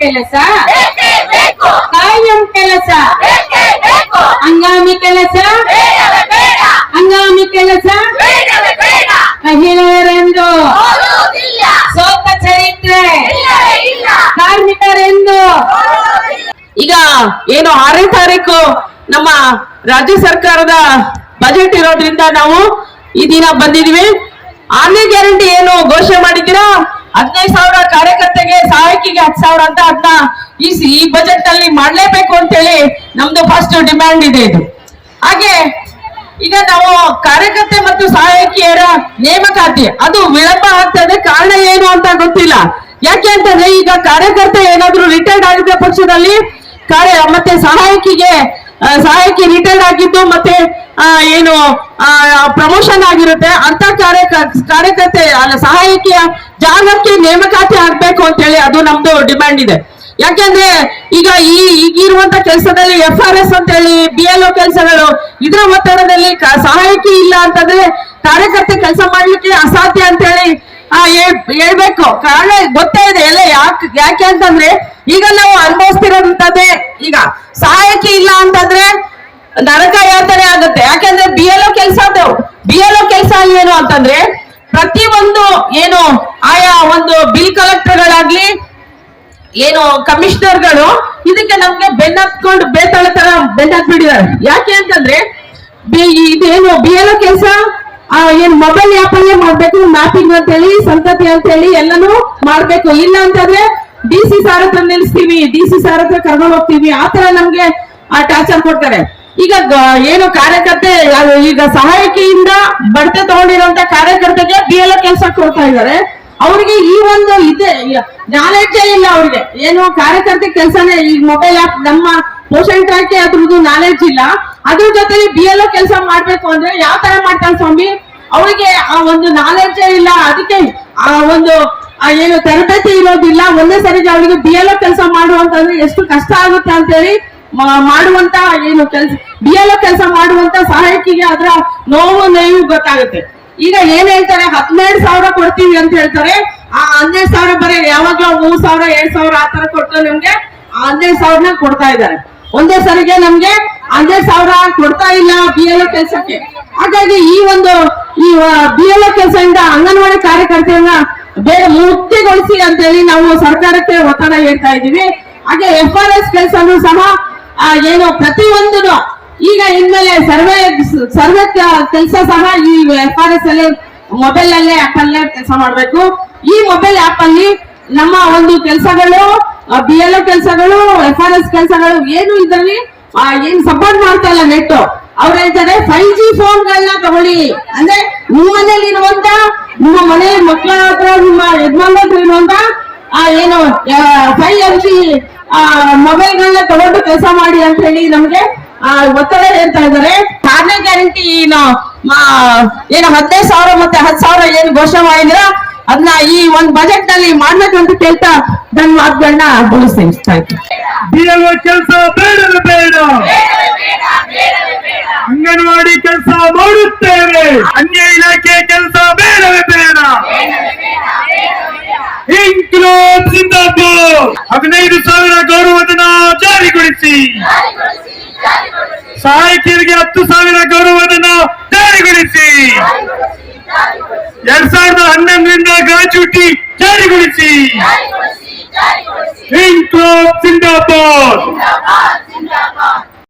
ಕೆಲಸ, ಕಾಯಂ ಕೆಲಸ, ಹಂಗಾಮಿ ಕೆಲಸ, ಹಂಗಾಮಿ ಕೆಲಸ ಮಹಿಳೆಯರೆಂದು ಸೋತ ಚರಿತ್ರೆ ಕಾರ್ಮಿಕರೆಂದು. ಈಗ ಏನು 6ನೇ ತಾರೀಕು ನಮ್ಮ ರಾಜ್ಯ ಸರ್ಕಾರದ ಬಜೆಟ್ ಇರೋದ್ರಿಂದ ನಾವು ಈ ದಿನ ಬಂದಿದ್ವಿ. 6ನೇ ಗ್ಯಾರಂಟಿ ಏನು ಘೋಷಣೆ ಮಾಡಿದ್ದೀರಾ, 15,000 ಕಾರ್ಯಕರ್ತೆಗೆ ಸಹಾಯಕಿಗೆ 10,000 ಅಂತ ಅದನ್ನ ಈ ಬಜೆಟ್ ನಲ್ಲಿ ಮಾಡ್ಲೇಬೇಕು ಅಂತೇಳಿ ನಮ್ದು ಫಸ್ಟ್ ಡಿಮ್ಯಾಂಡ್ ಇದೆ ಇದು. ಹಾಗೆ ಈಗ ನಾವು ಕಾರ್ಯಕರ್ತೆ ಮತ್ತು ಸಹಾಯಕಿಯರ ನೇಮಕಾತಿ ಅದು ವಿಳಂಬ ಆಗ್ತದೆ. ಕಾರಣ ಏನು ಅಂತ ಗೊತ್ತಿಲ್ಲ. ಯಾಕೆ ಅಂತಂದ್ರೆ ಈಗ ಕಾರ್ಯಕರ್ತೆ ಏನಾದ್ರು ರಿಟೈರ್ಡ್ ಆಗಿದ್ದ ಪಕ್ಷದಲ್ಲಿ ಮತ್ತೆ ಸಹಾಯಕಿ ರಿಟೈರ್ಡ್ ಆಗಿದ್ದು ಮತ್ತೆ ಏನು ಪ್ರಮೋಷನ್ ಆಗಿರುತ್ತೆ ಅಂತ ಕಾರ್ಯಕರ್ತೆ ಸಹಾಯಕಿಯ ಜಾಗಕ್ಕೆ ನೇಮಕಾತಿ ಆಗ್ಬೇಕು ಅಂತ ಹೇಳಿ ಅದು ನಮ್ದು ಡಿಮ್ಯಾಂಡ್ ಇದೆ. ಯಾಕೆಂದ್ರೆ ಈಗ ಈಗಿರುವಂತ ಕೆಲಸದಲ್ಲಿ FRS ಅಂತ ಹೇಳಿ BLO ಕೆಲಸಗಳು ಇದ್ರ ಒತ್ತಡದಲ್ಲಿ ಸಹಾಯಕಿ ಇಲ್ಲ ಅಂತಂದ್ರೆ ಕಾರ್ಯಕರ್ತೆ ಕೆಲಸ ಮಾಡ್ಲಿಕ್ಕೆ ಅಸಾಧ್ಯ ಅಂತ ಹೇಳಿ ಹೇಳ್ಬೇಕು. ಕಾರಣ ಗೊತ್ತೇ ಇದೆ ಎಲ್ಲ. ಯಾಕೆ ಅಂತಂದ್ರೆ ಈಗ ನಾವು ಅನುಭವಿಸ್ತಿರೋದಂತದ್ದೇ. ಈಗ ಸಹಾಯಕಿ ಇಲ್ಲ ಅಂತಂದ್ರೆ ನರಕ ಯಾತನೆ ಆಗುತ್ತೆ. ಯಾಕೆಂದ್ರೆ BLO ಕೆಲಸ ಏನು ಅಂತಂದ್ರೆ ಪ್ರತಿಯೊಂದು ಏನು ಆಯಾ ಒಂದು ಬಿಲ್ ಕಲೆಕ್ಟರ್ಗಳಾಗ್ಲಿ ಏನು ಕಮಿಷನರ್ಗಳು ಇದಕ್ಕೆ ನಮ್ಗೆ ಬೆನ್ನತ್ಕೊಂಡು ಬೇತಾಳ ತರ ಬೆನ್ನತ್ಬಿಟ್ಟಿದ್ದಾರೆ. ಯಾಕೆ ಅಂತಂದ್ರೆ ಇದೇನು BLO ಕೆಲಸ ಏನ್ ಮೊಬೈಲ್ ಆಪ್ ಅಲ್ಲೇ ಮಾಡ್ಬೇಕು, ಮ್ಯಾಪಿಂಗ್ ಅಂತ ಹೇಳಿ ಸಂತತಿ ಅಂತ ಹೇಳಿ ಎಲ್ಲಾನು ಮಾಡ್ಬೇಕು. ಇಲ್ಲ ಅಂತಂದ್ರೆ DC ಸಾರ್ ಹತ್ರ ನಿಲ್ಸ್ತೀವಿ, DC ಸಾರ್ ಹತ್ರ ಕರ್ಕೊಂಡು ಹೋಗ್ತೀವಿ, ಆತರ ನಮ್ಗೆ ಟಾರ್ಚರ್ ಕೊಡ್ತಾರೆ. ಈಗ ಏನು ಕಾರ್ಯಕರ್ತೆ ಈಗ ಸಹಾಯಕಿಯಿಂದ ಬಡ್ತೆ ತಗೊಂಡಿರುವಂತ ಕಾರ್ಯಕರ್ತೆಗೆ BLO ಕೆಲಸ ಕೊಡ್ತಾ ಇದ್ದಾರೆ. ಅವ್ರಿಗೆ ಈ ಒಂದು ಇದೆ ನಾಲೆಡ್ಜೇ ಇಲ್ಲ. ಅವ್ರಿಗೆ ಏನು ಕಾರ್ಯಕರ್ತೆ ಕೆಲಸನೇ ಈಗ ಮೊಬೈಲ್ ಆಪ್ ನಮ್ಮ ಪೋಷಣ್ ಟ್ರ್ಯಾಕ್ ಅದ್ರದ್ದು ನಾಲೆಡ್ಜ್ ಇಲ್ಲ. ಅದ್ರ ಜೊತೆಗೆ BLO ಕೆಲಸ ಮಾಡ್ಬೇಕು ಅಂದ್ರೆ ಯಾವ ತರ ಮಾಡ್ತಾರೆ ಸ್ವಾಮಿ, ಅವರಿಗೆ ಆ ಒಂದು ನಾಲೆಡ್ಜೇ ಇಲ್ಲ. ಅದಕ್ಕೆ ಆ ಒಂದು ಏನು ತರಬೇತಿ ಇರೋದಿಲ್ಲ. ಒಂದೇ ಸರಿಗೆ ಅವರಿಗೆ BLO ಕೆಲಸ ಮಾಡುವಂತಂದ್ರೆ ಎಷ್ಟು ಕಷ್ಟ ಆಗುತ್ತೆ ಅಂತ ಹೇಳಿ ಮಾಡುವಂತ ಏನು ಕೆಲಸ BLO ಕೆಲಸ ಮಾಡುವಂತ ಸಹಾಯಕಿಗೆ ಅದರ ನೋವು ಗೊತ್ತಾಗುತ್ತೆ. ಈಗ ಏನ್ ಹೇಳ್ತಾರೆ 12,000 ಕೊಡ್ತೀವಿ ಅಂತ ಹೇಳ್ತಾರೆ. ಆ 12,000 ಬರೀ ಯಾವಾಗ್ಲೂ 3,000 7,000 ಆತರ ಕೊಟ್ಟು ನಮ್ಗೆ 12,000 ಕೊಡ್ತಾ ಇದ್ದಾರೆ. ಒಂದೇ ಸರಿಗೆ ನಮ್ಗೆ 12,000 ಕೊಡ್ತಾ ಇಲ್ಲ BLO ಕೆಲಸಕ್ಕೆ. ಹಾಗಾಗಿ ಈ BLO ಕೆಲಸದಿಂದ ಅಂಗನವಾಡಿ ಕಾರ್ಯಕರ್ತೆಯನ್ನ ಬೇರೆ ಮುಕ್ತಿಗೊಳಿಸಿ ಅಂತ ಹೇಳಿ ನಾವು ಸರ್ಕಾರಕ್ಕೆ ಒತ್ತಡ ಹೇಳ್ತಾ ಇದೀವಿ. ಹಾಗೆ FRS ಕೆಲಸನೂ ಸಹ ಏನು ಪ್ರತಿಯೊಂದು ಈಗ ಇನ್ಮೇಲೆ ಸರ್ವೆ ಕೆಲಸ ಸಹ ಈ FRS ಅಲ್ಲಿ ಮೊಬೈಲ್ ಅಲ್ಲೇ ಆಪ್ ಅಲ್ಲೇ ಕೆಲಸ ಮಾಡ್ಬೇಕು. ಈ ಮೊಬೈಲ್ ಆಪ್ ಅಲ್ಲಿ ನಮ್ಮ ಒಂದು ಕೆಲಸಗಳು BLO ಕೆಲಸಗಳು FRS ಕೆಲಸಗಳು ಏನು ಇದರಲ್ಲಿ ಏನ್ ಸಪೋರ್ಟ್ ಮಾಡ್ತಾ ಇಲ್ಲ ನೆಟ್. ಅವ್ರು ಹೇಳ್ತಾರೆ 5G ಫೋನ್ಗಳನ್ನ ತಗೊಳ್ಳಿ ಅಂದ್ರೆ ನಿಮ್ಮ ಮನೇಲಿ ಇರುವಂತ ನಿಮ್ಮ ಮನೆ ಮಕ್ಕಳ ಹತ್ರ ನಿಮ್ಮ ಯಜಮಾನ್ರ ಹತ್ರ ಇರುವಂತ ಏನು 5G ಮೊಬೈಲ್ಗಳನ್ನ ತಗೊಂಡು ಕೆಲಸ ಮಾಡಿ ಅಂತ ಹೇಳಿ ನಮ್ಗೆ ಒತ್ತಡ ಹೇಳ್ತಾ ಇದ್ದಾರೆ. 6ನೇ ಗ್ಯಾರಂಟಿ ಏನು 15,000 ಮತ್ತೆ 10,000 ಏನು ಘೋಷಣೆ ಮಾಡಿದ್ರ ಅದನ್ನ ಈ ಒಂದು ಬಜೆಟ್ ನಲ್ಲಿ ಮಾಡ್ಬೇಕು ಅಂತ ಕೇಳ್ತಾ ನನ್ನ ಮಾತುಗಳನ್ನ ಮುಗಿಸ್ತೀನಿ. BLO ಕೆಲಸ ಬೇಡವೇ ಬೇಡ, ಅಂಗನವಾಡಿ ಕೆಲಸ ಮಾಡುತ್ತೇವೆ, ಅನ್ಯ ಇಲಾಖೆ ಕೆಲಸ ಬೇಡವೇ ಬೇಡ. ಇನ್ಕ್ಲೂಬ್ ಜಿಂದಾಬಾದ್. 15,000 ಗೌರವಧನ ಜಾರಿಗೊಳಿಸಿ, ಸಹಾಯಕಿಯರಿಗೆ 10,000 ಗೌರವಧನ ಜಾರಿಗೊಳಿಸಿ, 2011ರಿಂದ ಗ್ರಾಚ್ಯುಟಿ ಜಾರಿಗೊಳಿಸಿ. ಇನ್ಕ್ಲೂಬ್ ಜಿಂದಾಬಾದ್.